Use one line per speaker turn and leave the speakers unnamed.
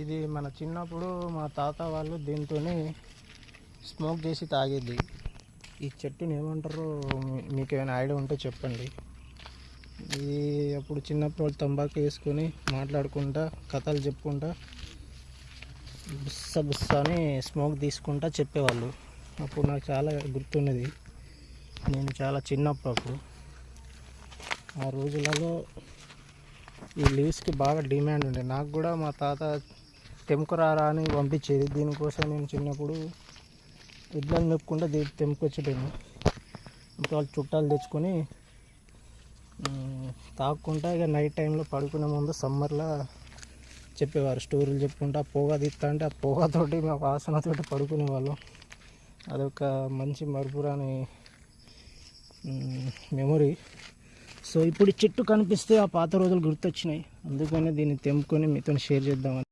ఇది మన చిన్నప్పుడు మా తాత వాళ్ళు దీంతో స్మోక్ చేసి తాగేది. ఈ చెట్టుని ఏమంటారో మీకు ఏమైనా ఐడియా ఉంటే చెప్పండి. ఇది అప్పుడు చిన్నప్పుడు వాళ్ళు తంబాకు వేసుకొని మాట్లాడుకుంటా కథలు చెప్పుకుంటా బుస్స బుస్స అని స్మోక్ తీసుకుంటా చెప్పేవాళ్ళు. అప్పుడు నాకు చాలా గుర్తున్నది. నేను చాలా చిన్నప్పుడు ఆ రోజులలో ఈ లీవ్స్కి బాగా డిమాండ్ ఉండే. నాకు కూడా మా తాత తెంపుకురారా అని పంపించేది. దీనికోసం నేను చిన్నప్పుడు ఎడ్లను మెప్పుకుంటే తెంపుకొచ్చేటేమో. ఇప్పుడు వాళ్ళు చుట్టాలు తెచ్చుకొని తాక్కుంటా ఇక నైట్ టైంలో పడుకునే ముందు సమ్మర్లో చెప్పేవారు స్టోరీలు చెప్పుకుంటా. పొగ తీస్తా అంటే ఆ పొగతోటి మా వాసనతోటి పడుకునేవాళ్ళం. అదొక మంచి మరుపురాని మెమొరీ. సో ఇప్పుడు చెట్టు కనిపిస్తే ఆ పాత రోజులు గుర్తొచ్చినాయి. అందుకనే దీన్ని తెంపుకొని మీతో షేర్ చేద్దామని.